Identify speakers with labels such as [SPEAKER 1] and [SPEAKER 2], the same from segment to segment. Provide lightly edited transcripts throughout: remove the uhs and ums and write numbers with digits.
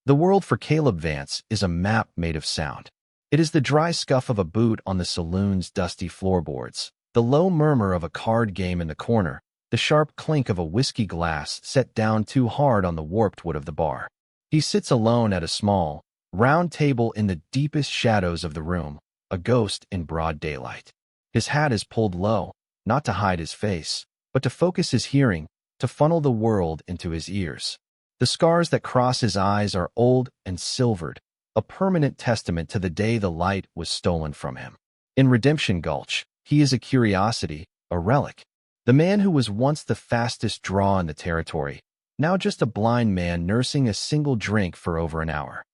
[SPEAKER 1] The world for Caleb Vance is a map made of sound. It is the dry scuff of a boot on the saloon's dusty floorboards, the low murmur of a card game in the corner, the sharp clink of a whiskey glass set down too hard on the warped wood of the bar. He sits alone at a small, round table in the deepest shadows of the room, a ghost in broad daylight. His hat is pulled low, not to hide his face, but to focus his hearing, to funnel the world into his ears. The scars that cross his eyes are old and silvered, a permanent testament to the day the light was stolen from him. In Redemption Gulch, he is a curiosity, a relic. The man who was once the fastest draw in the territory, now just a blind man nursing a single drink for over an hour.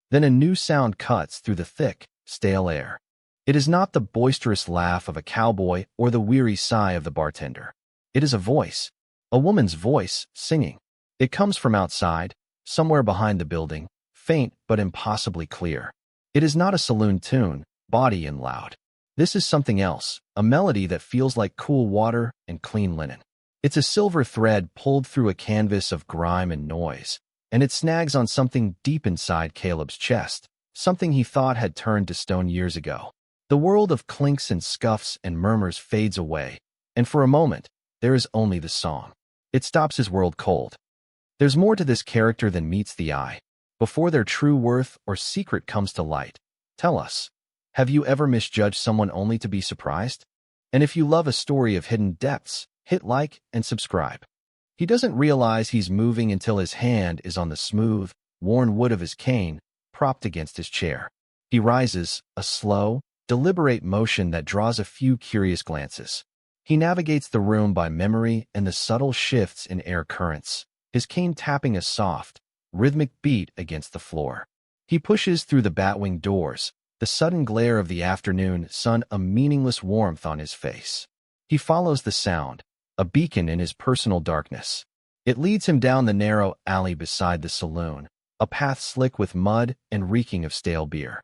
[SPEAKER 1] Then a new sound cuts through the thick, stale air. It is not the boisterous laugh of a cowboy or the weary sigh of the bartender. It is a voice, a woman's voice, singing. It comes from outside, somewhere behind the building, faint but impossibly clear. It is not a saloon tune, bawdy and loud. This is something else, a melody that feels like cool water and clean linen. It's a silver thread pulled through a canvas of grime and noise, and it snags on something deep inside Caleb's chest, something he thought had turned to stone years ago. The world of clinks and scuffs and murmurs fades away, and for a moment, there is only the song. It stops his world cold. There's more to this character than meets the eye. Before their true worth or secret comes to light, tell us, have you ever misjudged someone only to be surprised? And if you love a story of hidden depths, hit like and subscribe. He doesn't realize he's moving until his hand is on the smooth, worn wood of his cane, propped against his chair. He rises, a slow, deliberate motion that draws a few curious glances. He navigates the room by memory and the subtle shifts in air currents, his cane tapping a soft, rhythmic beat against the floor. He pushes through the batwing doors, the sudden glare of the afternoon sun a meaningless warmth on his face. He follows the sound, a beacon in his personal darkness. It leads him down the narrow alley beside the saloon, a path slick with mud and reeking of stale beer.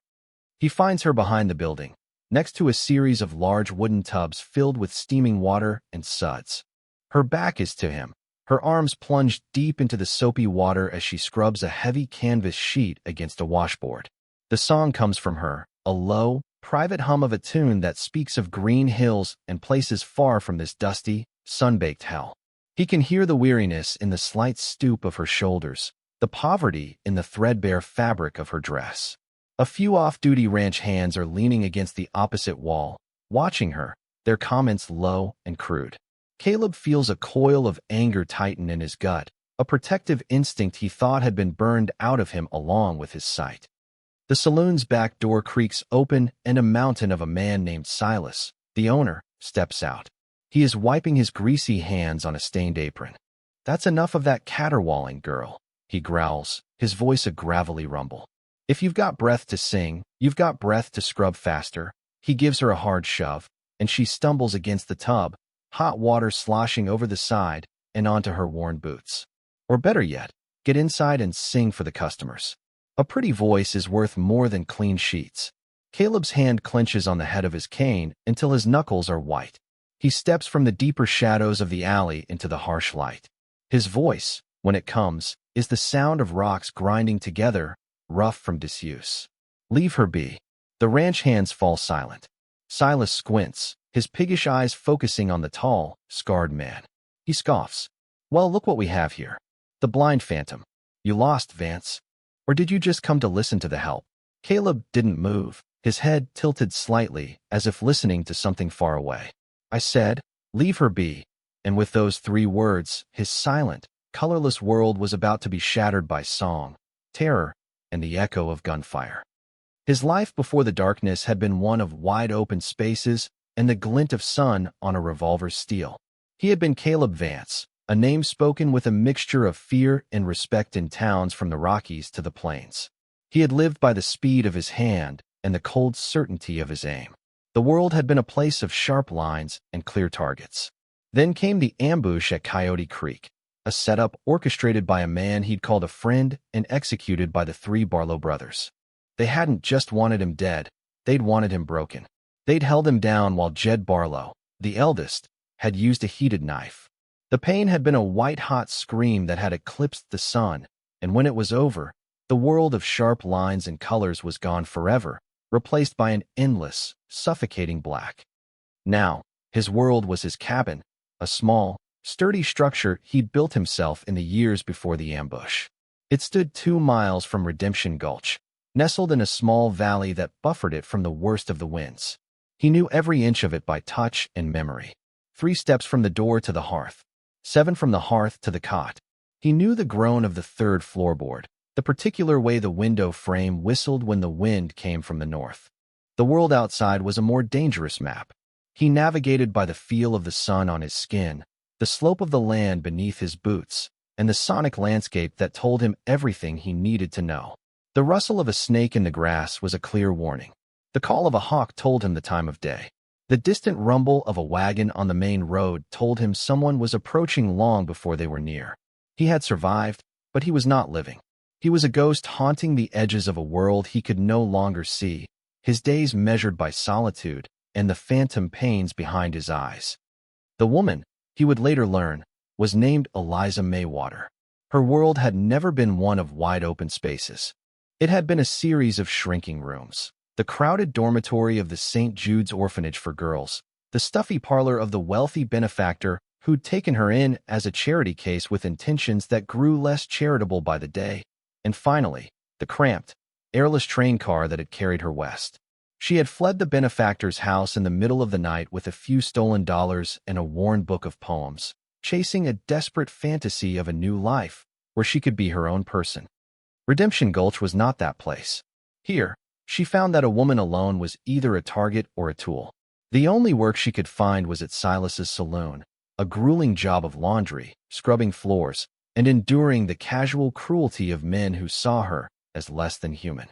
[SPEAKER 1] He finds her behind the building, next to a series of large wooden tubs filled with steaming water and suds. Her back is to him, her arms plunged deep into the soapy water as she scrubs a heavy canvas sheet against a washboard. The song comes from her, a low, private hum of a tune that speaks of green hills and places far from this dusty, sun-baked hell. He can hear the weariness in the slight stoop of her shoulders, the poverty in the threadbare fabric of her dress. A few off-duty ranch hands are leaning against the opposite wall, watching her, their comments low and crude. Caleb feels a coil of anger tighten in his gut, a protective instinct he thought had been burned out of him along with his sight. The saloon's back door creaks open and a mountain of a man named Silas, the owner, steps out. He is wiping his greasy hands on a stained apron. "That's enough of that caterwauling, girl," he growls, his voice a gravelly rumble. "If you've got breath to sing, you've got breath to scrub faster." He gives her a hard shove, and she stumbles against the tub, hot water sloshing over the side and onto her worn boots. Or better yet, get inside and sing for the customers. A pretty voice is worth more than clean sheets. Caleb's hand clenches on the head of his cane until his knuckles are white. He steps from the deeper shadows of the alley into the harsh light. His voice, when it comes, is the sound of rocks grinding together, rough from disuse. "Leave her be." The ranch hands fall silent. Silas squints, his piggish eyes focusing on the tall, scarred man. He scoffs. "Well, look what we have here. The blind phantom. You lost, Vance. Or did you just come to listen to the help?" Caleb didn't move, his head tilted slightly as if listening to something far away. "I said, leave her be," and with those 3 words, his silent, colorless world was about to be shattered by song, terror, and the echo of gunfire. His life before the darkness had been one of wide-open spaces and the glint of sun on a revolver's steel. He had been Caleb Vance, a name spoken with a mixture of fear and respect in towns from the Rockies to the plains. He had lived by the speed of his hand and the cold certainty of his aim. The world had been a place of sharp lines and clear targets. Then came the ambush at Coyote Creek, a setup orchestrated by a man he'd called a friend and executed by the 3 Barlow brothers. They hadn't just wanted him dead, they'd wanted him broken. They'd held him down while Jed Barlow, the eldest, had used a heated knife. The pain had been a white-hot scream that had eclipsed the sun, and when it was over, The world of sharp lines and colors was gone forever, replaced by an endless, suffocating black. Now, his world was his cabin, a small, sturdy structure he'd built himself in the years before the ambush. It stood 2 miles from Redemption Gulch, nestled in a small valley that buffered it from the worst of the winds. He knew every inch of it by touch and memory. 3 steps from the door to the hearth, 7 from the hearth to the cot. He knew the groan of the 3rd floorboard, the particular way the window frame whistled when the wind came from the north. The world outside was a more dangerous map. He navigated by the feel of the sun on his skin, the slope of the land beneath his boots, and the sonic landscape that told him everything he needed to know. The rustle of a snake in the grass was a clear warning. The call of a hawk told him the time of day. The distant rumble of a wagon on the main road told him someone was approaching long before they were near. He had survived, but he was not living. He was a ghost haunting the edges of a world he could no longer see, his days measured by solitude and the phantom pains behind his eyes. The woman, he would later learn, was named Eliza Maywater. Her world had never been one of wide-open spaces. It had been a series of shrinking rooms. The crowded dormitory of the St. Jude's Orphanage for Girls, the stuffy parlor of the wealthy benefactor who'd taken her in as a charity case with intentions that grew less charitable by the day, and finally, the cramped, airless train car that had carried her west. She had fled the benefactor's house in the middle of the night with a few stolen dollars and a worn book of poems, chasing a desperate fantasy of a new life where she could be her own person. Redemption Gulch was not that place. Here, she found that a woman alone was either a target or a tool. The only work she could find was at Silas's saloon, a grueling job of laundry, scrubbing floors, and enduring the casual cruelty of men who saw her as less than human.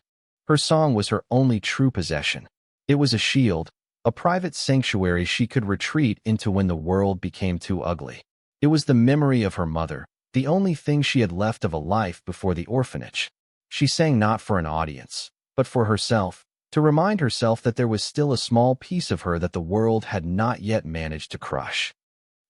[SPEAKER 1] Her song was her only true possession. It was a shield, a private sanctuary she could retreat into when the world became too ugly. It was the memory of her mother, the only thing she had left of a life before the orphanage. She sang not for an audience, but for herself, to remind herself that there was still a small piece of her that the world had not yet managed to crush.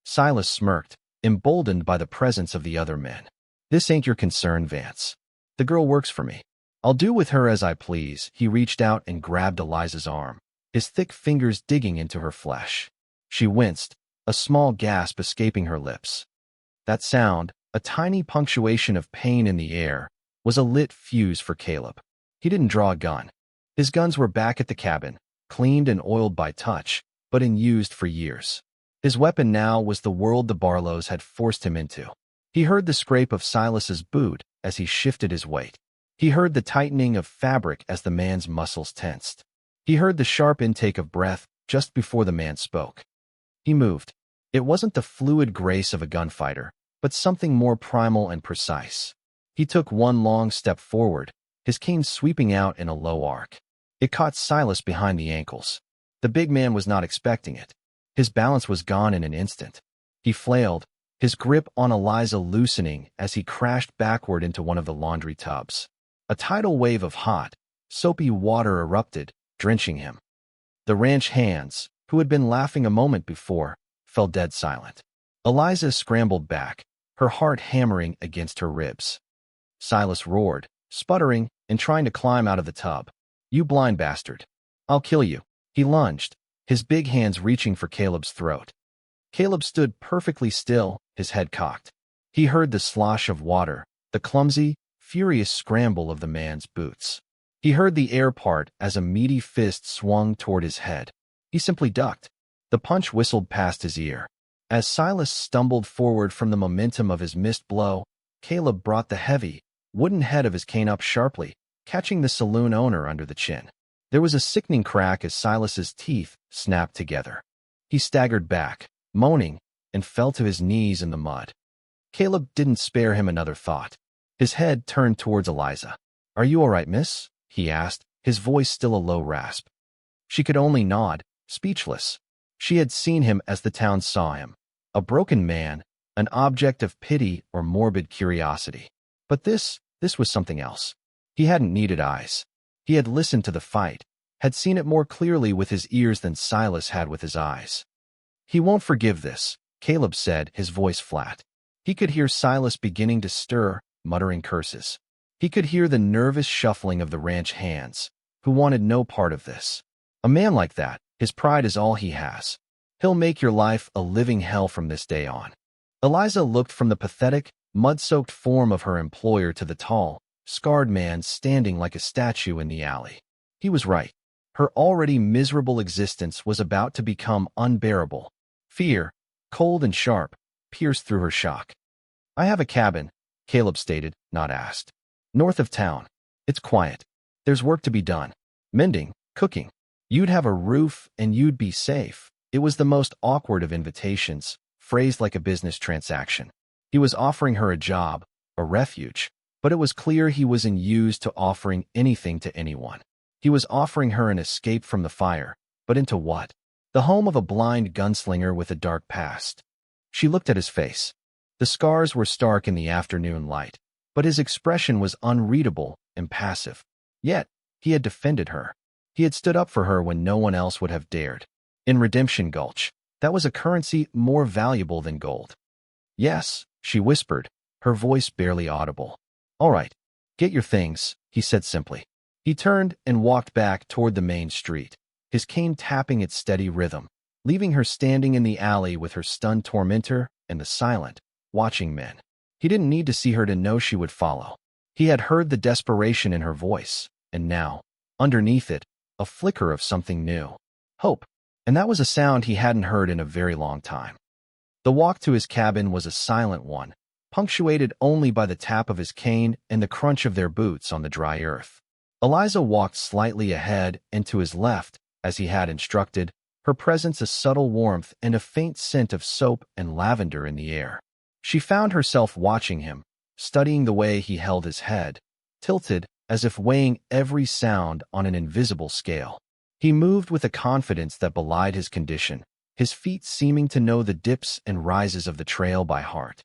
[SPEAKER 1] Silas smirked, emboldened by the presence of the other men. "This ain't your concern, Vance. The girl works for me. I'll do with her as I please." He reached out and grabbed Eliza's arm, his thick fingers digging into her flesh. She winced, a small gasp escaping her lips. That sound, a tiny punctuation of pain in the air, was a lit fuse for Caleb. He didn't draw a gun. His guns were back at the cabin, cleaned and oiled by touch, but unused for years. His weapon now was the world the Barlows had forced him into. He heard the scrape of Silas's boot as he shifted his weight. He heard the tightening of fabric as the man's muscles tensed. He heard the sharp intake of breath just before the man spoke. He moved. It wasn't the fluid grace of a gunfighter, but something more primal and precise. He took one long step forward, his cane sweeping out in a low arc. It caught Silas behind the ankles. The big man was not expecting it. His balance was gone in an instant. He flailed, his grip on Eliza loosening as he crashed backward into one of the laundry tubs. A tidal wave of hot, soapy water erupted, drenching him. The ranch hands, who had been laughing a moment before, fell dead silent. Eliza scrambled back, her heart hammering against her ribs. Silas roared, sputtering and trying to climb out of the tub. "You blind bastard. I'll kill you." He lunged, his big hands reaching for Caleb's throat. Caleb stood perfectly still, his head cocked. He heard the slosh of water, the clumsy, furious scramble of the man's boots. He heard the air part as a meaty fist swung toward his head. He simply ducked. The punch whistled past his ear. As Silas stumbled forward from the momentum of his missed blow, Caleb brought the heavy, wooden head of his cane up sharply, catching the saloon owner under the chin. There was a sickening crack as Silas's teeth snapped together. He staggered back, moaning, and fell to his knees in the mud. Caleb didn't spare him another thought. His head turned towards Eliza. "Are you all right, miss?" he asked, his voice still a low rasp. She could only nod, speechless. She had seen him as the town saw him, a broken man, an object of pity or morbid curiosity. But this was something else. He hadn't needed eyes. He had listened to the fight, had seen it more clearly with his ears than Silas had with his eyes. "He won't forgive this," Caleb said, his voice flat. He could hear Silas beginning to stir, muttering curses. He could hear the nervous shuffling of the ranch hands, who wanted no part of this. A man like that, his pride is all he has. He'll make your life a living hell from this day on. Eliza looked from the pathetic, mud-soaked form of her employer to the tall, scarred man standing like a statue in the alley. He was right. Her already miserable existence was about to become unbearable. Fear, cold and sharp, pierced through her shock. "I have a cabin," Caleb stated, not asked. "North of town. It's quiet. There's work to be done. Mending, cooking. You'd have a roof and you'd be safe." It was the most awkward of invitations, phrased like a business transaction. He was offering her a job, a refuge, but it was clear he wasn't used to offering anything to anyone. He was offering her an escape from the fire, but into what? The home of a blind gunslinger with a dark past. She looked at his face. The scars were stark in the afternoon light, but his expression was unreadable, impassive. Yet, he had defended her. He had stood up for her when no one else would have dared. In Redemption Gulch, that was a currency more valuable than gold. "Yes," she whispered, her voice barely audible. "All right, get your things," he said simply. He turned and walked back toward the main street, his cane tapping its steady rhythm, leaving her standing in the alley with her stunned tormentor and the silent, watching men. He didn't need to see her to know she would follow. He had heard the desperation in her voice, and now, underneath it, a flicker of something new. Hope. And that was a sound he hadn't heard in a very long time. The walk to his cabin was a silent one, punctuated only by the tap of his cane and the crunch of their boots on the dry earth. Eliza walked slightly ahead and to his left, as he had instructed, her presence a subtle warmth and a faint scent of soap and lavender in the air. She found herself watching him, studying the way he held his head, tilted as if weighing every sound on an invisible scale. He moved with a confidence that belied his condition, his feet seeming to know the dips and rises of the trail by heart.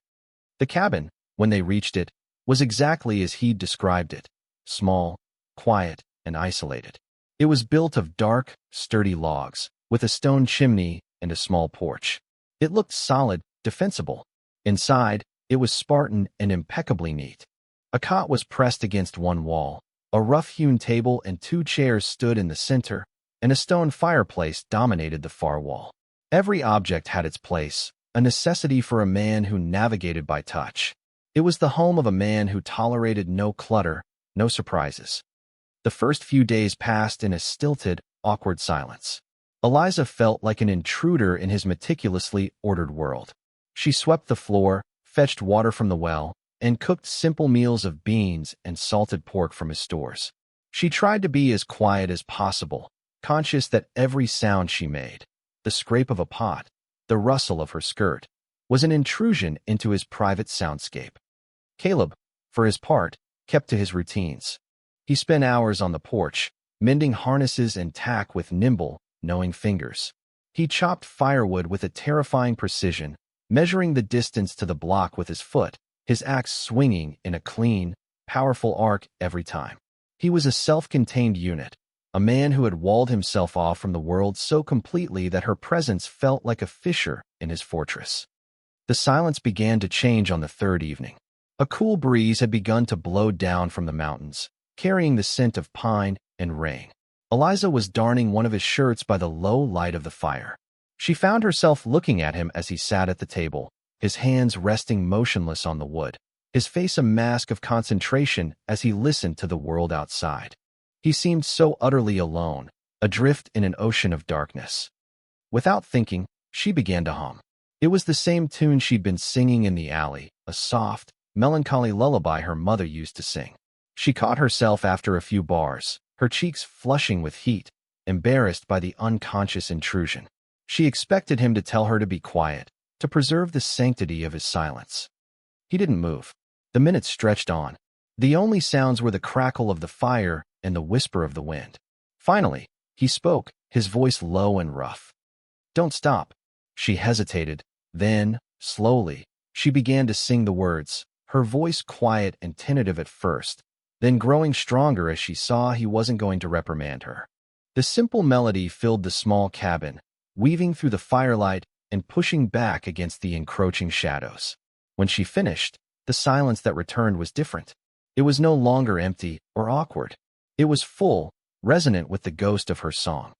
[SPEAKER 1] The cabin, when they reached it, was exactly as he'd described it, small, quiet, and isolated. It was built of dark, sturdy logs, with a stone chimney and a small porch. It looked solid, defensible. Inside, it was Spartan and impeccably neat. A cot was pressed against one wall, a rough-hewn table and 2 chairs stood in the center, and a stone fireplace dominated the far wall. Every object had its place, a necessity for a man who navigated by touch. It was the home of a man who tolerated no clutter, no surprises. The first few days passed in a stilted, awkward silence. Eliza felt like an intruder in his meticulously ordered world. She swept the floor, fetched water from the well, and cooked simple meals of beans and salted pork from his stores. She tried to be as quiet as possible, conscious that every sound she made, the scrape of a pot, the rustle of her skirt, was an intrusion into his private soundscape. Caleb, for his part, kept to his routines. He spent hours on the porch, mending harnesses and tack with nimble, knowing fingers. He chopped firewood with a terrifying precision, measuring the distance to the block with his foot, his axe swinging in a clean, powerful arc every time. He was a self-contained unit, a man who had walled himself off from the world so completely that her presence felt like a fissure in his fortress. The silence began to change on the 3rd evening. A cool breeze had begun to blow down from the mountains, carrying the scent of pine and rain. Eliza was darning one of his shirts by the low light of the fire. She found herself looking at him as he sat at the table, his hands resting motionless on the wood, his face a mask of concentration as he listened to the world outside. He seemed so utterly alone, adrift in an ocean of darkness. Without thinking, she began to hum. It was the same tune she'd been singing in the alley, a soft, melancholy lullaby her mother used to sing. She caught herself after a few bars, her cheeks flushing with heat, embarrassed by the unconscious intrusion. She expected him to tell her to be quiet, to preserve the sanctity of his silence. He didn't move. The minutes stretched on. The only sounds were the crackle of the fire and the whisper of the wind. Finally, he spoke, his voice low and rough. "Don't stop." She hesitated. Then, slowly, she began to sing the words, her voice quiet and tentative at first, then growing stronger as she saw he wasn't going to reprimand her. The simple melody filled the small cabin, weaving through the firelight and pushing back against the encroaching shadows. When she finished, the silence that returned was different. It was no longer empty or awkward. It was full, resonant with the ghost of her song.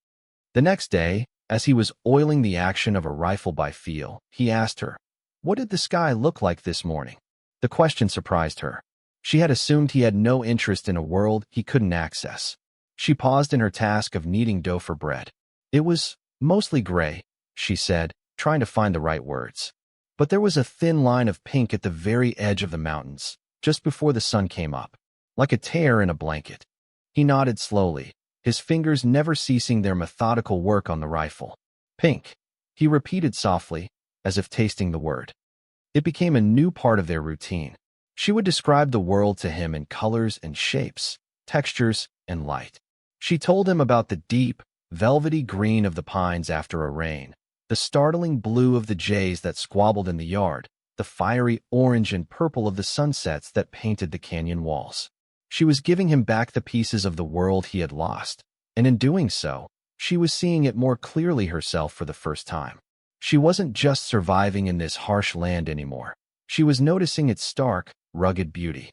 [SPEAKER 1] The next day, as he was oiling the action of a rifle by feel, he asked her, "What did the sky look like this morning?" The question surprised her. She had assumed he had no interest in a world he couldn't access. She paused in her task of kneading dough for bread. "It was mostly gray," she said, trying to find the right words. "But there was a thin line of pink at the very edge of the mountains, just before the sun came up, like a tear in a blanket." He nodded slowly, his fingers never ceasing their methodical work on the rifle. "Pink," he repeated softly, as if tasting the word. It became a new part of their routine. She would describe the world to him in colors and shapes, textures and light. She told him about the deep, velvety green of the pines after a rain, the startling blue of the jays that squabbled in the yard, the fiery orange and purple of the sunsets that painted the canyon walls. She was giving him back the pieces of the world he had lost, and in doing so, she was seeing it more clearly herself for the first time. She wasn't just surviving in this harsh land anymore. She was noticing its stark, rugged beauty.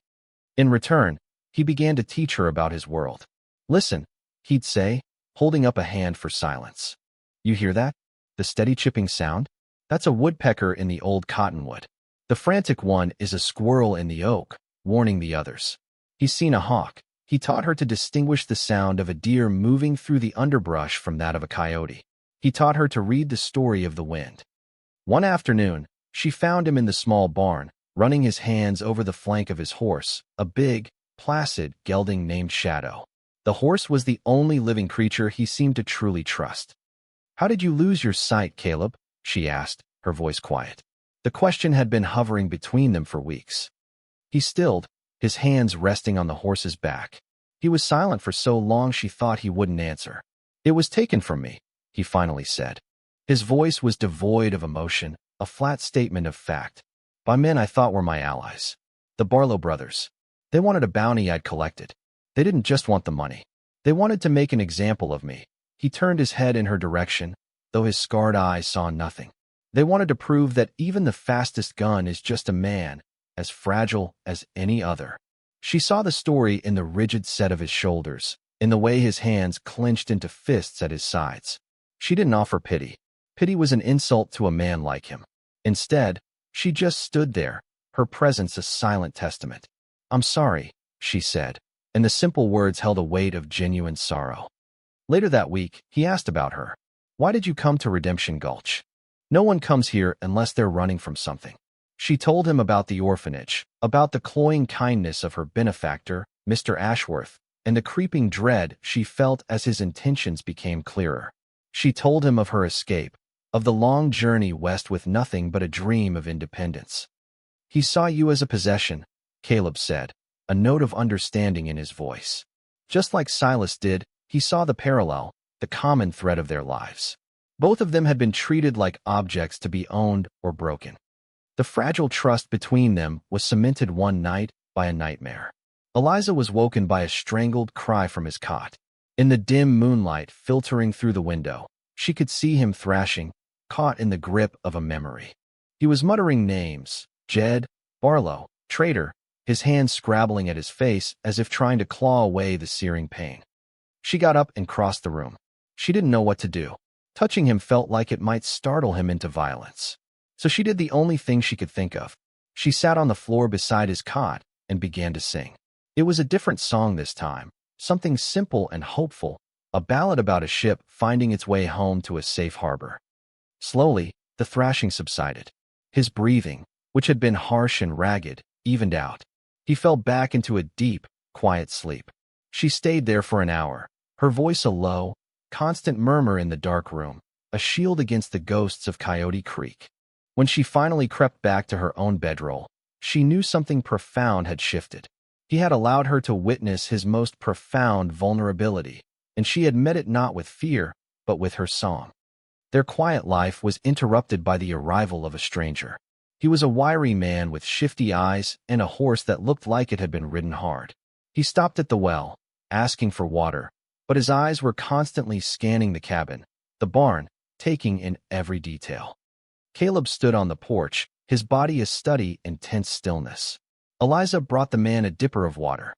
[SPEAKER 1] In return, he began to teach her about his world. "Listen," he'd say, holding up a hand for silence. "You hear that? The steady chipping sound? That's a woodpecker in the old cottonwood. The frantic one is a squirrel in the oak, warning the others. He's seen a hawk." He taught her to distinguish the sound of a deer moving through the underbrush from that of a coyote. He taught her to read the story of the wind. One afternoon, she found him in the small barn, running his hands over the flank of his horse, a big, placid gelding named Shadow. The horse was the only living creature he seemed to truly trust. "How did you lose your sight, Caleb?" she asked, her voice quiet. The question had been hovering between them for weeks. He stilled, his hands resting on the horse's back. He was silent for so long she thought he wouldn't answer. "It was taken from me," he finally said. His voice was devoid of emotion, a flat statement of fact. "By men I thought were my allies. The Barlow brothers. They wanted a bounty I'd collected. They didn't just want the money. They wanted to make an example of me." He turned his head in her direction, though his scarred eyes saw nothing. "They wanted to prove that even the fastest gun is just a man, as fragile as any other." She saw the story in the rigid set of his shoulders, in the way his hands clenched into fists at his sides. She didn't offer pity. Pity was an insult to a man like him. Instead, she just stood there, her presence a silent testament. "I'm sorry," she said, and the simple words held a weight of genuine sorrow. Later that week, he asked about her. "Why did you come to Redemption Gulch?" "No one comes here unless they're running from something." She told him about the orphanage, about the cloying kindness of her benefactor, Mr. Ashworth, and the creeping dread she felt as his intentions became clearer. She told him of her escape, of the long journey west with nothing but a dream of independence. "He saw you as a possession," Caleb said, a note of understanding in his voice. Just like Silas did, he saw the parallel, the common thread of their lives. Both of them had been treated like objects to be owned or broken. The fragile trust between them was cemented one night by a nightmare. Eliza was woken by a strangled cry from his cot. In the dim moonlight filtering through the window, she could see him thrashing, caught in the grip of a memory. He was muttering names: Jed, Barlow, traitor, his hands scrabbling at his face as if trying to claw away the searing pain. She got up and crossed the room. She didn't know what to do. Touching him felt like it might startle him into violence. So she did the only thing she could think of. She sat on the floor beside his cot and began to sing. It was a different song this time, something simple and hopeful, a ballad about a ship finding its way home to a safe harbor. Slowly, the thrashing subsided. His breathing, which had been harsh and ragged, evened out. He fell back into a deep, quiet sleep. She stayed there for an hour, her voice a low, constant murmur in the dark room, a shield against the ghosts of Coyote Creek. When she finally crept back to her own bedroll, she knew something profound had shifted. He had allowed her to witness his most profound vulnerability, and she had met it not with fear, but with her song. Their quiet life was interrupted by the arrival of a stranger. He was a wiry man with shifty eyes and a horse that looked like it had been ridden hard. He stopped at the well, asking for water, but his eyes were constantly scanning the cabin, the barn, taking in every detail. Caleb stood on the porch, his body a study in tense stillness. Eliza brought the man a dipper of water.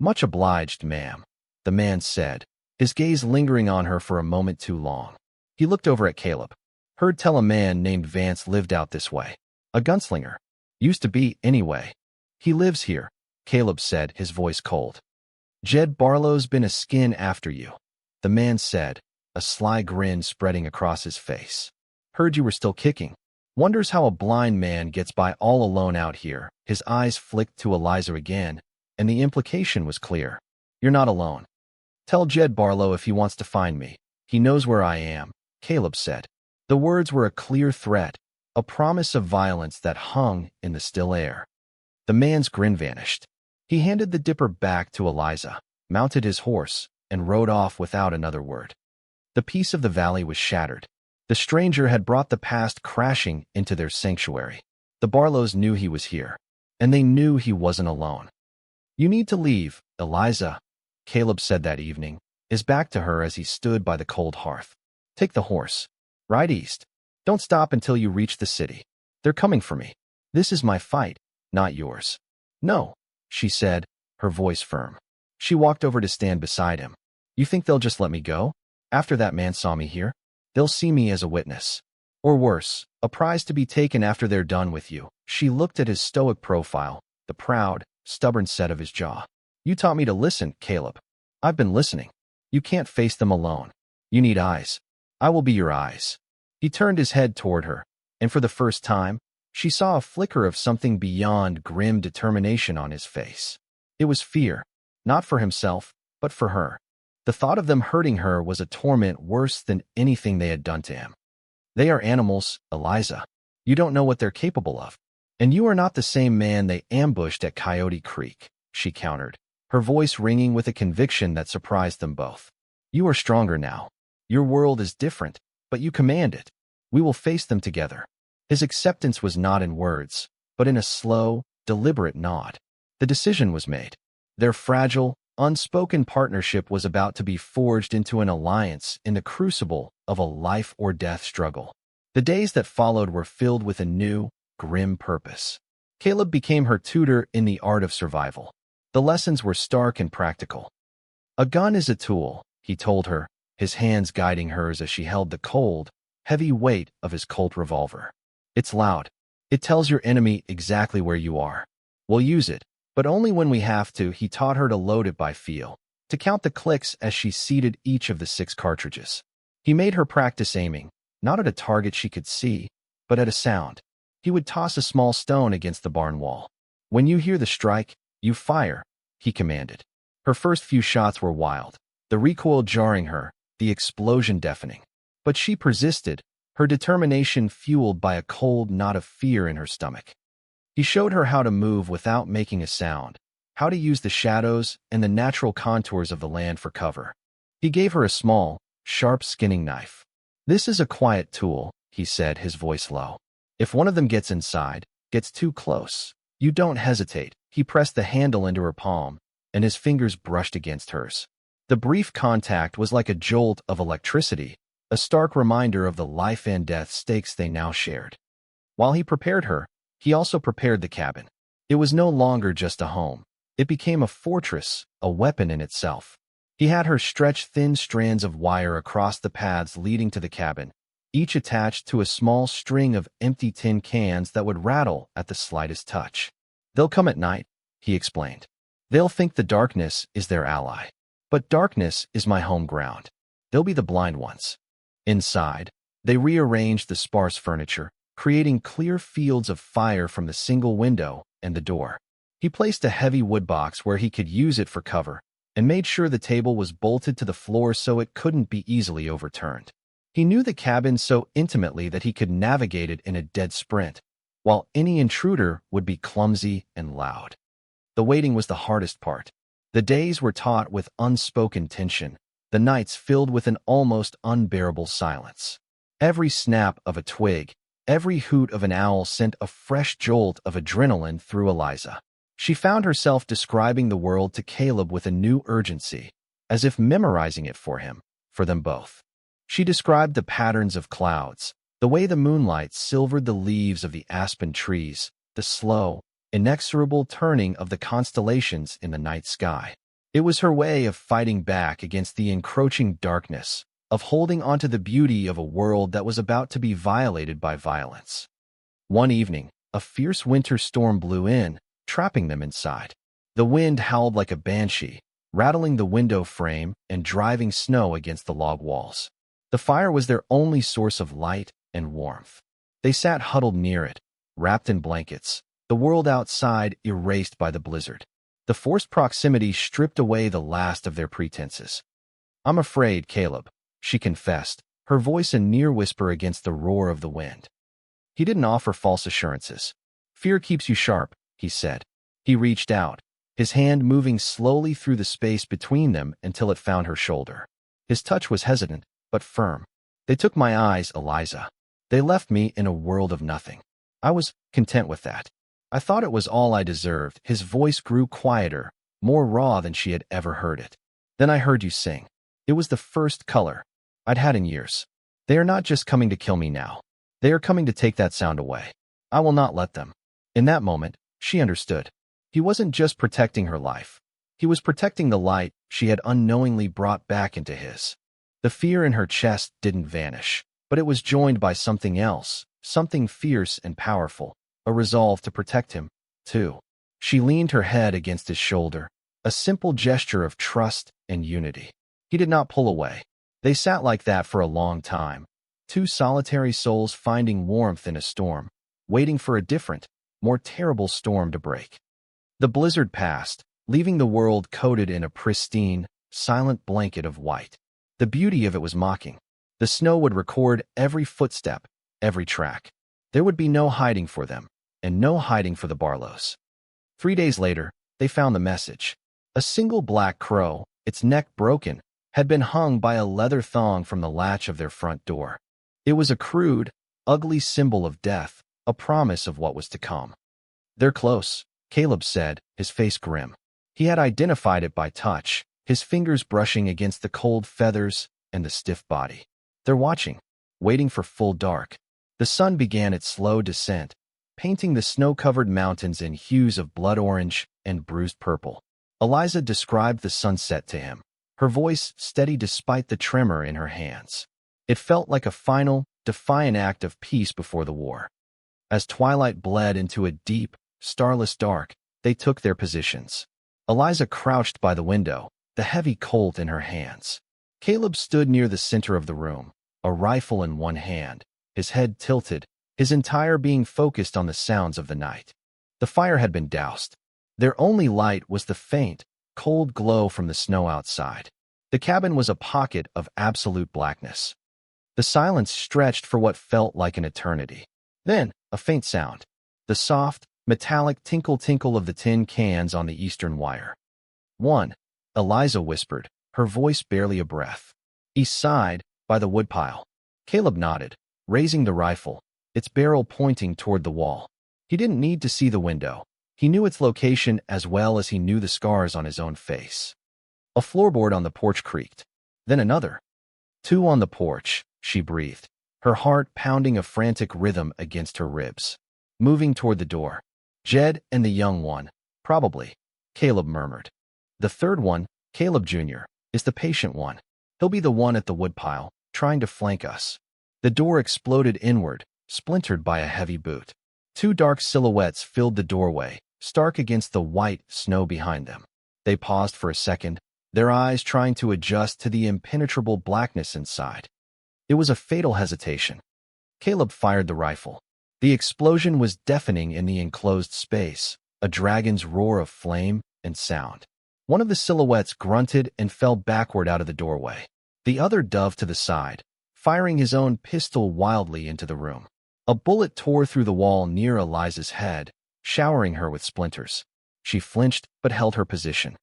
[SPEAKER 1] "Much obliged, ma'am," the man said, his gaze lingering on her for a moment too long. He looked over at Caleb. "Heard tell a man named Vance lived out this way. A gunslinger. Used to be, anyway. He lives here," Caleb said, his voice cold. "Jed Barlow's been a skin after you," the man said, a sly grin spreading across his face. "Heard you were still kicking. Wonders how a blind man gets by all alone out here." His eyes flicked to Eliza again, and the implication was clear. "You're not alone. Tell Jed Barlow if he wants to find me. He knows where I am," Caleb said. The words were a clear threat, a promise of violence that hung in the still air. The man's grin vanished. He handed the dipper back to Eliza, mounted his horse, and rode off without another word. The peace of the valley was shattered. The stranger had brought the past crashing into their sanctuary. The Barlows knew he was here, and they knew he wasn't alone. "You need to leave, Eliza," Caleb said that evening, his back to her as he stood by the cold hearth. "Take the horse. Ride east. Don't stop until you reach the city. They're coming for me. This is my fight, not yours." "No," she said, her voice firm. She walked over to stand beside him. "You think they'll just let me go? After that man saw me here? They'll see me as a witness. Or worse, a prize to be taken after they're done with you." She looked at his stoic profile, the proud, stubborn set of his jaw. "You taught me to listen, Caleb. I've been listening. You can't face them alone. You need eyes. I will be your eyes." He turned his head toward her, and for the first time, she saw a flicker of something beyond grim determination on his face. It was fear, not for himself, but for her. The thought of them hurting her was a torment worse than anything they had done to him. "They are animals, Eliza. You don't know what they're capable of. And you are not the same man they ambushed at Coyote Creek," she countered, her voice ringing with a conviction that surprised them both. "You are stronger now. Your world is different, but you command it. We will face them together." His acceptance was not in words, but in a slow, deliberate nod. The decision was made. Their fragile, unspoken partnership was about to be forged into an alliance in the crucible of a life-or-death struggle. The days that followed were filled with a new, grim purpose. Caleb became her tutor in the art of survival. The lessons were stark and practical. "A gun is a tool," he told her, his hands guiding hers as she held the cold, heavy weight of his Colt revolver. "It's loud. It tells your enemy exactly where you are. We'll use it, but only when we have to." He taught her to load it by feel, to count the clicks as she seated each of the 6 cartridges. He made her practice aiming, not at a target she could see, but at a sound. He would toss a small stone against the barn wall. "When you hear the strike, you fire," he commanded. Her first few shots were wild, the recoil jarring her, the explosion deafening. But she persisted, her determination fueled by a cold knot of fear in her stomach. He showed her how to move without making a sound, how to use the shadows and the natural contours of the land for cover. He gave her a small, sharp skinning knife. "This is a quiet tool," he said, his voice low. "If one of them gets inside, gets too close, you don't hesitate." He pressed the handle into her palm, and his fingers brushed against hers. The brief contact was like a jolt of electricity, a stark reminder of the life and death stakes they now shared. While he prepared her, he also prepared the cabin. It was no longer just a home. It became a fortress, a weapon in itself. He had her stretch thin strands of wire across the paths leading to the cabin, each attached to a small string of empty tin cans that would rattle at the slightest touch. "They'll come at night," he explained. "They'll think the darkness is their ally. But darkness is my home ground. They'll be the blind ones." Inside, they rearranged the sparse furniture, creating clear fields of fire from the single window and the door. He placed a heavy wood box where he could use it for cover, and made sure the table was bolted to the floor so it couldn't be easily overturned. He knew the cabin so intimately that he could navigate it in a dead sprint, while any intruder would be clumsy and loud. The waiting was the hardest part. The days were taut with unspoken tension, the nights filled with an almost unbearable silence. Every snap of a twig, every hoot of an owl sent a fresh jolt of adrenaline through Eliza. She found herself describing the world to Caleb with a new urgency, as if memorizing it for him, for them both. She described the patterns of clouds, the way the moonlight silvered the leaves of the aspen trees, the slow, inexorable turning of the constellations in the night sky. It was her way of fighting back against the encroaching darkness, of holding onto the beauty of a world that was about to be violated by violence. One evening, a fierce winter storm blew in, trapping them inside. The wind howled like a banshee, rattling the window frame and driving snow against the log walls. The fire was their only source of light and warmth. They sat huddled near it, wrapped in blankets, the world outside erased by the blizzard. The forced proximity stripped away the last of their pretenses. "I'm afraid, Caleb," she confessed, her voice a near whisper against the roar of the wind. He didn't offer false assurances. "Fear keeps you sharp," he said. He reached out, his hand moving slowly through the space between them until it found her shoulder. His touch was hesitant, but firm. "They took my eyes, Eliza. They left me in a world of nothing. I was content with that. I thought it was all I deserved." His voice grew quieter, more raw than she had ever heard it. "Then I heard you sing. It was the first color I'd had in years. They are not just coming to kill me now. They are coming to take that sound away. I will not let them." In that moment, she understood. He wasn't just protecting her life. He was protecting the light she had unknowingly brought back into his. The fear in her chest didn't vanish, but it was joined by something else, something fierce and powerful, a resolve to protect him, too. She leaned her head against his shoulder, a simple gesture of trust and unity. He did not pull away. They sat like that for a long time, two solitary souls finding warmth in a storm, waiting for a different, more terrible storm to break. The blizzard passed, leaving the world coated in a pristine, silent blanket of white. The beauty of it was mocking. The snow would record every footstep, every track. There would be no hiding for them, and no hiding for the Barlows. 3 days later, they found the message. A single black crow, its neck broken, had been hung by a leather thong from the latch of their front door. It was a crude, ugly symbol of death, a promise of what was to come. "They're close," Caleb said, his face grim. He had identified it by touch, his fingers brushing against the cold feathers and the stiff body. "They're watching, waiting for full dark." The sun began its slow descent, painting the snow-covered mountains in hues of blood orange and bruised purple. Eliza described the sunset to him, her voice steady despite the tremor in her hands. It felt like a final, defiant act of peace before the war. As twilight bled into a deep, starless dark, they took their positions. Eliza crouched by the window, the heavy Colt in her hands. Caleb stood near the center of the room, a rifle in one hand, his head tilted, his entire being focused on the sounds of the night. The fire had been doused. Their only light was the faint, cold glow from the snow outside. The cabin was a pocket of absolute blackness. The silence stretched for what felt like an eternity. Then, a faint sound. The soft, metallic tinkle-tinkle of the tin cans on the eastern wire. "One," Eliza whispered, her voice barely a breath. "East side, by the woodpile." Caleb nodded, raising the rifle, its barrel pointing toward the wall. He didn't need to see the window. He knew its location as well as he knew the scars on his own face. A floorboard on the porch creaked. Then another. "Two on the porch," she breathed, her heart pounding a frantic rhythm against her ribs. Moving toward the door. "Jed and the young one, probably," Caleb murmured. "The third one, Caleb Jr., is the patient one. He'll be the one at the woodpile, trying to flank us." The door exploded inward, splintered by a heavy boot. Two dark silhouettes filled the doorway, stark against the white snow behind them. They paused for a second, their eyes trying to adjust to the impenetrable blackness inside. It was a fatal hesitation. Caleb fired the rifle. The explosion was deafening in the enclosed space, a dragon's roar of flame and sound. One of the silhouettes grunted and fell backward out of the doorway. The other dove to the side, firing his own pistol wildly into the room. A bullet tore through the wall near Eliza's head, showering her with splinters. She flinched but held her position.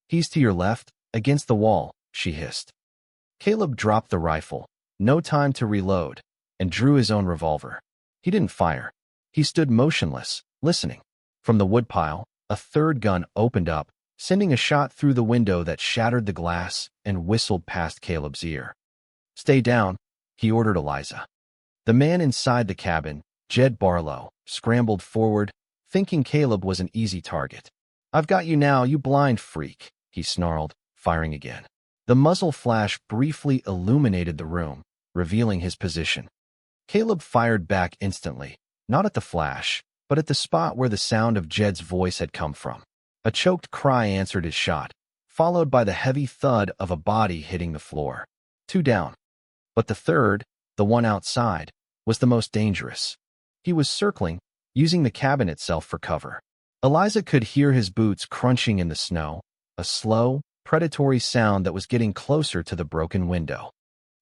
[SPEAKER 1] "He's to your left, against the wall," she hissed. Caleb dropped the rifle, no time to reload, and drew his own revolver. He didn't fire. He stood motionless, listening. From the woodpile, a third gun opened up, sending a shot through the window that shattered the glass and whistled past Caleb's ear. "Stay down," he ordered Eliza. The man inside the cabin, Jed Barlow, scrambled forward, thinking Caleb was an easy target. "I've got you now, you blind freak," he snarled, firing again. The muzzle flash briefly illuminated the room, revealing his position. Caleb fired back instantly, not at the flash, but at the spot where the sound of Jed's voice had come from. A choked cry answered his shot, followed by the heavy thud of a body hitting the floor. 2 down. But the third, the one outside, was the most dangerous. He was circling, using the cabin itself for cover. Eliza could hear his boots crunching in the snow, a slow, predatory sound that was getting closer to the broken window.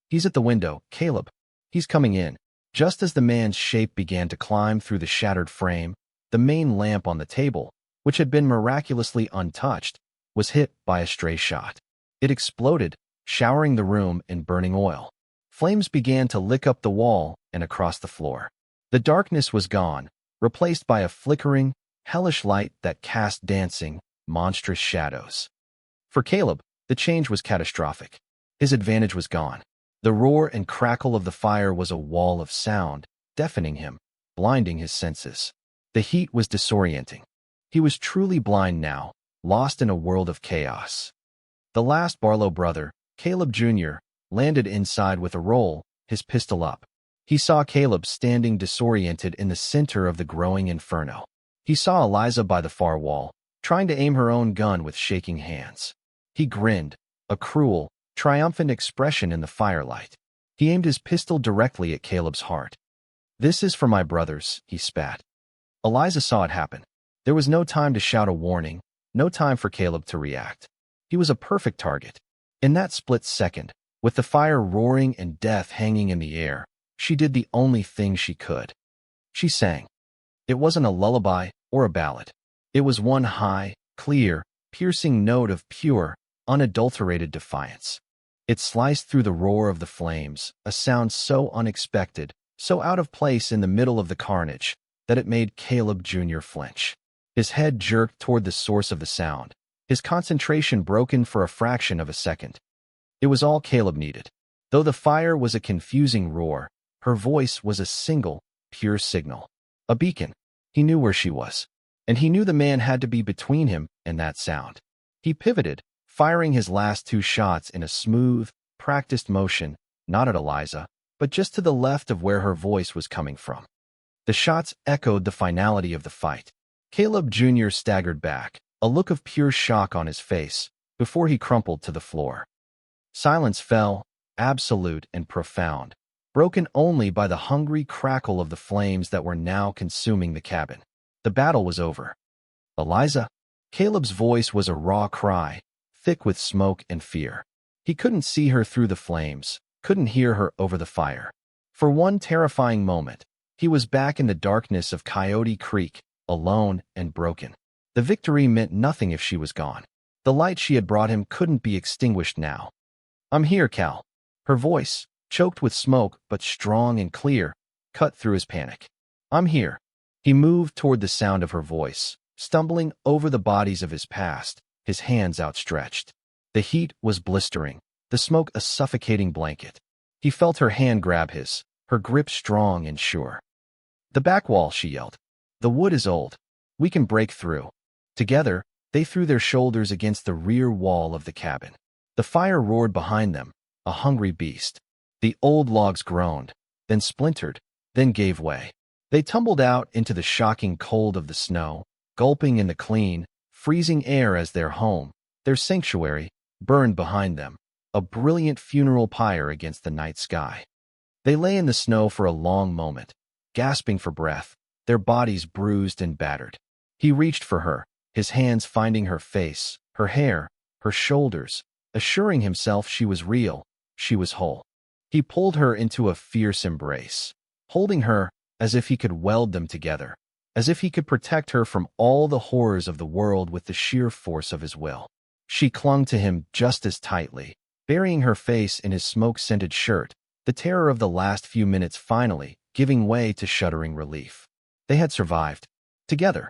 [SPEAKER 1] "He's at the window, Caleb. He's coming in." Just as the man's shape began to climb through the shattered frame, the main lamp on the table, which had been miraculously untouched, was hit by a stray shot. It exploded, showering the room in burning oil. Flames began to lick up the wall and across the floor. The darkness was gone, replaced by a flickering, hellish light that cast dancing, monstrous shadows. For Caleb, the change was catastrophic. His advantage was gone. The roar and crackle of the fire was a wall of sound, deafening him, blinding his senses. The heat was disorienting. He was truly blind now, lost in a world of chaos. The last Barlow brother, Caleb Jr., landed inside with a roll, his pistol up. He saw Caleb standing disoriented in the center of the growing inferno. He saw Eliza by the far wall, trying to aim her own gun with shaking hands. He grinned, a cruel, triumphant expression in the firelight. He aimed his pistol directly at Caleb's heart. "This is for my brothers," he spat. Eliza saw it happen. There was no time to shout a warning, no time for Caleb to react. He was a perfect target. In that split second, with the fire roaring and death hanging in the air, she did the only thing she could. She sang. It wasn't a lullaby or a ballad. It was one high, clear, piercing note of pure, unadulterated defiance. It sliced through the roar of the flames, a sound so unexpected, so out of place in the middle of the carnage, that it made Caleb Jr. flinch. His head jerked toward the source of the sound, his concentration broken for a fraction of a second. It was all Caleb needed. Though the fire was a confusing roar, her voice was a single, pure signal. A beacon. He knew where she was. And he knew the man had to be between him and that sound. He pivoted, firing his last 2 shots in a smooth, practiced motion, not at Eliza, but just to the left of where her voice was coming from. The shots echoed the finality of the fight. Caleb Jr. staggered back, a look of pure shock on his face, before he crumpled to the floor. Silence fell, absolute and profound, broken only by the hungry crackle of the flames that were now consuming the cabin. The battle was over. "Eliza?" Caleb's voice was a raw cry, thick with smoke and fear. He couldn't see her through the flames, couldn't hear her over the fire. For one terrifying moment, he was back in the darkness of Coyote Creek, alone and broken. The victory meant nothing if she was gone. The light she had brought him couldn't be extinguished now. "I'm here, Cal." Her voice, choked with smoke but strong and clear, cut through his panic. "I'm here." He moved toward the sound of her voice, stumbling over the bodies of his past, his hands outstretched. The heat was blistering, the smoke a suffocating blanket. He felt her hand grab his, her grip strong and sure. "The back wall," she yelled. "The wood is old. We can break through." Together, they threw their shoulders against the rear wall of the cabin. The fire roared behind them, a hungry beast. The old logs groaned, then splintered, then gave way. They tumbled out into the shocking cold of the snow, gulping in the clean, freezing air as their home, their sanctuary, burned behind them, a brilliant funeral pyre against the night sky. They lay in the snow for a long moment, gasping for breath, their bodies bruised and battered. He reached for her, his hands finding her face, her hair, her shoulders, assuring himself she was real, she was whole. He pulled her into a fierce embrace, holding her as if he could weld them together, as if he could protect her from all the horrors of the world with the sheer force of his will. She clung to him just as tightly, burying her face in his smoke-scented shirt, the terror of the last few minutes finally giving way to shuddering relief. They had survived. Together.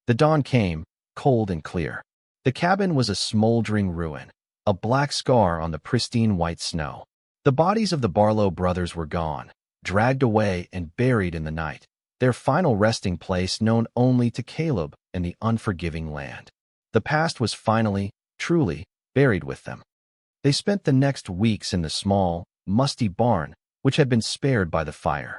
[SPEAKER 1] The dawn came, cold and clear. The cabin was a smoldering ruin, a black scar on the pristine white snow. The bodies of the Barlow brothers were gone, dragged away and buried in the night. their final resting place known only to Caleb and the unforgiving land. The past was finally, truly, buried with them. They spent the next weeks in the small, musty barn, which had been spared by the fire.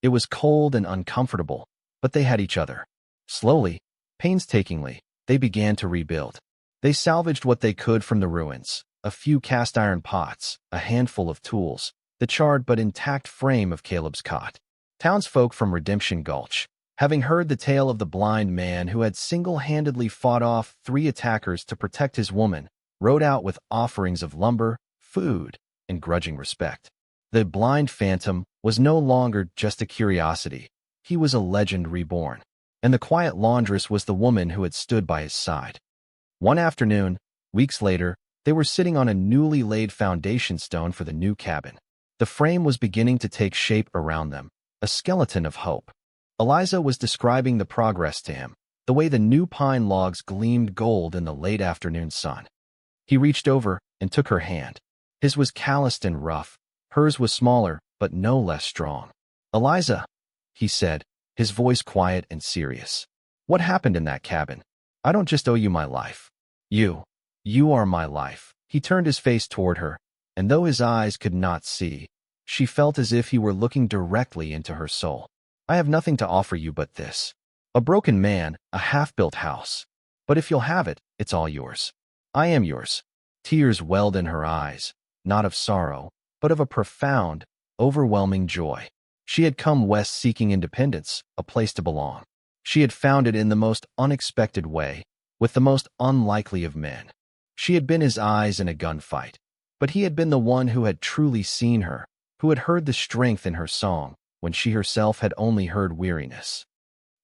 [SPEAKER 1] It was cold and uncomfortable, but they had each other. Slowly, painstakingly, they began to rebuild. They salvaged what they could from the ruins: a few cast-iron pots, a handful of tools, the charred but intact frame of Caleb's cot. Townsfolk from Redemption Gulch, having heard the tale of the blind man who had single-handedly fought off 3 attackers to protect his woman, rode out with offerings of lumber, food, and grudging respect. The blind phantom was no longer just a curiosity. He was a legend reborn, and the quiet laundress was the woman who had stood by his side. One afternoon, weeks later, they were sitting on a newly laid foundation stone for the new cabin. The frame was beginning to take shape around them, a skeleton of hope. Eliza was describing the progress to him, the way the new pine logs gleamed gold in the late afternoon sun. He reached over and took her hand. His was calloused and rough. Hers was smaller, but no less strong. "Eliza," he said, his voice quiet and serious. "What happened in that cabin? I don't just owe you my life. You are my life." He turned his face toward her, and though his eyes could not see, she felt as if he were looking directly into her soul. "I have nothing to offer you but this. A broken man, a half-built house. But if you'll have it, it's all yours. I am yours." Tears welled in her eyes, not of sorrow, but of a profound, overwhelming joy. She had come west seeking independence, a place to belong. She had found it in the most unexpected way, with the most unlikely of men. She had been his eyes in a gunfight, but he had been the one who had truly seen her, who had heard the strength in her song when she herself had only heard weariness.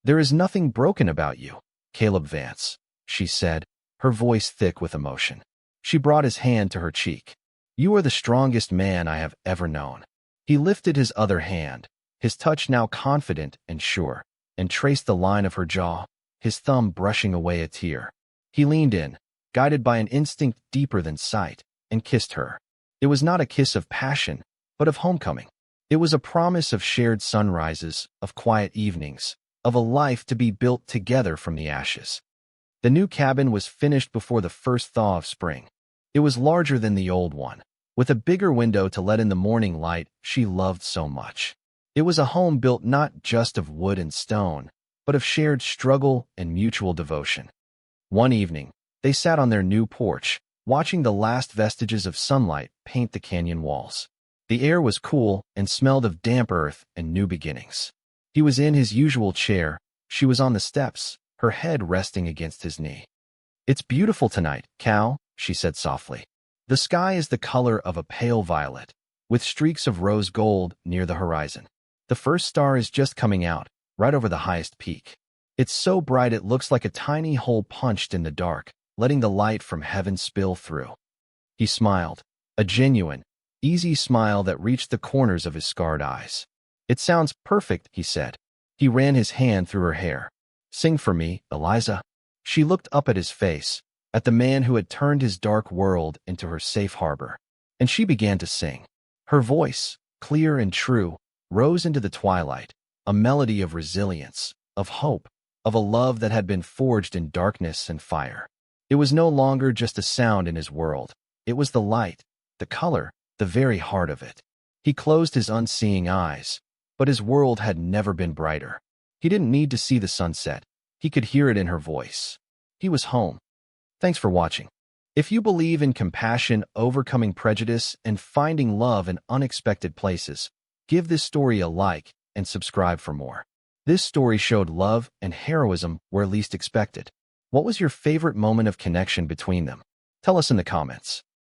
[SPEAKER 1] "There is nothing broken about you, Caleb Vance," she said, her voice thick with emotion. She brought his hand to her cheek. "You are the strongest man I have ever known." He lifted his other hand, his touch now confident and sure, and traced the line of her jaw, his thumb brushing away a tear. He leaned in, guided by an instinct deeper than sight, and kissed her. It was not a kiss of passion, but of homecoming. It was a promise of shared sunrises, of quiet evenings, of a life to be built together from the ashes. The new cabin was finished before the first thaw of spring. It was larger than the old one, with a bigger window to let in the morning light she loved so much. It was a home built not just of wood and stone, but of shared struggle and mutual devotion. One evening, they sat on their new porch, watching the last vestiges of sunlight paint the canyon walls. The air was cool and smelled of damp earth and new beginnings. He was in his usual chair, she was on the steps, her head resting against his knee. "It's beautiful tonight, Cal," she said softly. "The sky is the color of a pale violet, with streaks of rose gold near the horizon. The first star is just coming out, right over the highest peak. It's so bright it looks like a tiny hole punched in the dark, letting the light from heaven spill through." He smiled, a genuine, easy smile that reached the corners of his scarred eyes. "It sounds perfect," he said. He ran his hand through her hair. "Sing for me, Eliza." She looked up at his face, at the man who had turned his dark world into her safe harbor, and she began to sing. Her voice, clear and true, rose into the twilight, a melody of resilience, of hope, of a love that had been forged in darkness and fire. It was no longer just a sound in his world. It was the light, the color, the very heart of it. He closed his unseeing eyes, but his world had never been brighter. He didn't need to see the sunset. He could hear it in her voice. He was home. Thanks for watching. If you believe in compassion, overcoming prejudice, and finding love in unexpected places, give this story a like and subscribe for more. This story showed love and heroism where least expected. What was your favorite moment of connection between them? Tell us in the comments.